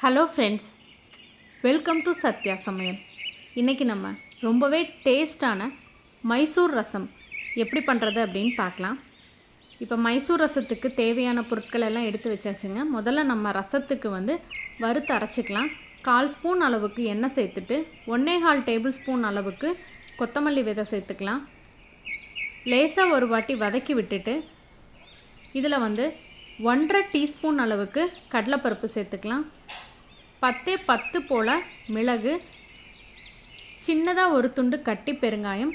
Hello friends, welcome to Sathya சமையல். இன்றைக்கி நம்ம ரொம்பவே டேஸ்டான மைசூர் ரசம் எப்படி பண்ணுறது அப்படின்னு பார்க்கலாம். இப்போ மைசூர் ரசத்துக்கு தேவையான பொருட்கள் எல்லாம் எடுத்து வச்சாச்சுங்க. முதல்ல நம்ம ரசத்துக்கு வறுத்து அரைச்சிக்கலாம். 1/4 ஸ்பூன் அளவுக்கு எண்ணெய் சேர்த்துட்டு 1.25 டேபிள் ஸ்பூன் அளவுக்கு கொத்தமல்லி விதை சேர்த்துக்கலாம். லேசாக ஒரு வாட்டி வதக்கி விட்டுட்டு இதில் 1.5 டீஸ்பூன் அளவுக்கு கடலைப்பருப்பு சேர்த்துக்கலாம். 10 போல் மிளகு, சின்னதாக ஒரு துண்டு கட்டி பெருங்காயம்.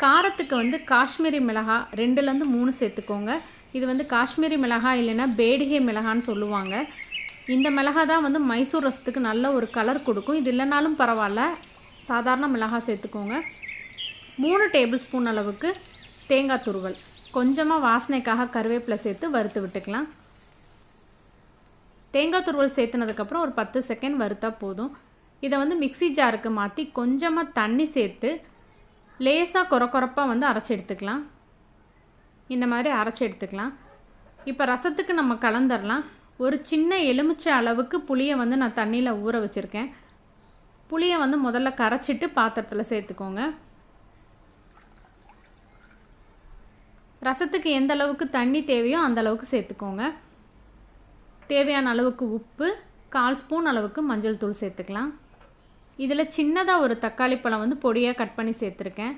காரத்துக்கு காஷ்மீரி மிளகாய் 2லேருந்து 3 சேர்த்துக்கோங்க. இது காஷ்மீரி மிளகாய் இல்லைன்னா பேடிகை மிளகான்னு சொல்லுவாங்க. இந்த மிளகாய் தான் மைசூர் ரசத்துக்கு நல்ல ஒரு கலர் கொடுக்கும். இது இல்லைனாலும் பரவாயில்ல, சாதாரண மிளகாய் சேர்த்துக்கோங்க. 3 டேபிள் ஸ்பூன் அளவுக்கு தேங்காய் துருவல், கொஞ்சமாக வாசனைக்காக கருவேப்பிலை சேர்த்து வறுத்து விட்டுக்கலாம். தேங்காய் துருவல் சேர்த்துனதுக்கப்புறம் ஒரு 10 செகண்ட் வறுத்தா போதும். இதை மிக்ஸி ஜாருக்கு மாற்றி கொஞ்சமாக தண்ணி சேர்த்து லேசாக கொரப்பாக அரைச்சி எடுத்துக்கலாம். இந்த மாதிரி அரைச்சி எடுத்துக்கலாம். இப்போ ரசத்துக்கு நம்ம கலந்துடலாம். ஒரு சின்ன எலுமிச்சை அளவுக்கு புளியை நான் தண்ணியில் ஊற வச்சுருக்கேன். புளியை முதல்ல கரைச்சிட்டு பாத்திரத்தில் சேர்த்துக்கோங்க. ரசத்துக்கு எந்த அளவுக்கு தண்ணி தேவையோ அந்த அளவுக்கு சேர்த்துக்கோங்க. தேவையான அளவுக்கு உப்பு, 1/4 ஸ்பூன் அளவுக்கு மஞ்சள் தூள் சேர்த்துக்கலாம். இதில் சின்னதாக ஒரு தக்காளி பழம் பொடியாக கட் பண்ணி சேர்த்துருக்கேன்.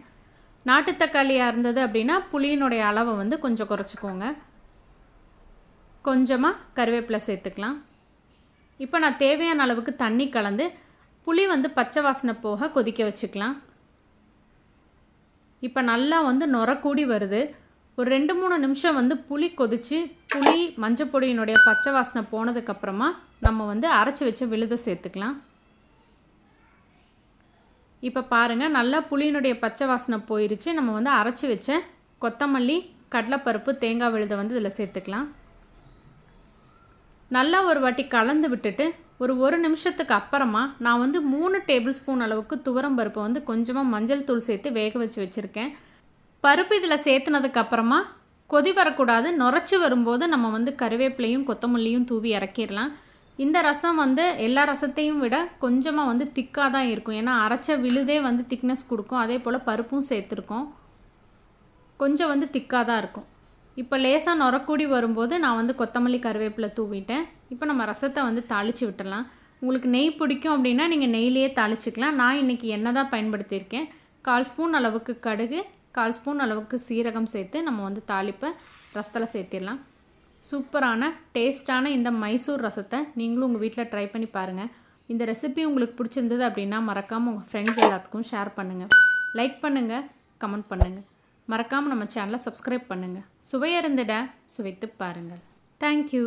நாட்டு தக்காளியாக இருந்தது அப்படின்னா புளியினுடைய அளவை கொஞ்சம் குறைச்சிக்கோங்க. கொஞ்சமாக கருவேப்பிலை சேர்த்துக்கலாம். இப்போ நான் தேவையான அளவுக்கு தண்ணி கலந்து புளி பச்சை வாசனை போக கொதிக்க வச்சுக்கலாம். இப்போ நல்லா நுர கூடி வருது. ஒரு 2-3 நிமிஷம் புளி கொதித்து புளி மஞ்சப்பொடியினுடைய பச்சை வாசனை போனதுக்கப்புறமா நம்ம அரைச்சி வச்ச விழுதை சேர்த்துக்கலாம். இப்போ பாருங்கள், நல்லா புளியினுடைய பச்சை வாசனை போயிடுச்சு. நம்ம அரைச்சி வச்ச கொத்தமல்லி, கடலைப்பருப்பு, தேங்காய் விழுதை இதில் சேர்த்துக்கலாம். நல்லா ஒரு வாட்டி கலந்து விட்டுட்டு ஒரு நிமிஷத்துக்கு அப்புறமா நான் 3 டேபிள் ஸ்பூன் அளவுக்கு துவரம் பருப்பு கொஞ்சமாக மஞ்சள் தூள் சேர்த்து வேக வச்சு வச்சுருக்கேன். பருப்பு இதில் சேர்த்துனதுக்கப்புறமா கொதி வரக்கூடாது. நுரைச்சி வரும்போது நம்ம கருவேப்பிலையும் கொத்தமல்லியும் தூவி இறக்கிடலாம். இந்த ரசம் எல்லா ரசத்தையும் விட கொஞ்சமாக திக்காக தான் இருக்கும். ஏன்னா அரைச்ச விழுதே திக்னஸ் கொடுக்கும். அதே போல் பருப்பும் சேர்த்துருக்கோம், கொஞ்சம் திக்காக தான் இருக்கும். இப்போ லேசாக நுரக்கூடி வரும்போது நான் கொத்தமல்லி கருவேப்பிலை தூவிட்டேன். இப்போ நம்ம ரசத்தை தாளித்து விட்டுடலாம். உங்களுக்கு நெய் பிடிக்கும் அப்படின்னா நீங்கள் நெய்லேயே தாளிச்சிக்கலாம். நான் இன்றைக்கி எண்ணெய் தான் பயன்படுத்தியிருக்கேன். 1/4 ஸ்பூன் அளவுக்கு கடுகு, 1/4 ஸ்பூன் அளவுக்கு சீரகம் சேர்த்து நம்ம தாளிப்பை ரசத்தில் சேர்த்திடலாம். சூப்பரான டேஸ்டான இந்த மைசூர் ரசத்தை நீங்களும் உங்கள் வீட்டில் ட்ரை பண்ணி பாருங்கள். இந்த ரெசிபி உங்களுக்கு பிடிச்சிருந்தது அப்படின்னா மறக்காமல் உங்கள் ஃப்ரெண்ட்ஸ் எல்லாத்துக்கும் ஷேர் பண்ணுங்கள், லைக் பண்ணுங்கள், கமெண்ட் பண்ணுங்கள். மறக்காமல் நம்ம சேனலை சப்ஸ்கிரைப் பண்ணுங்கள். சுவையருந்திட சுவைத்து பாருங்கள். தேங்க்யூ.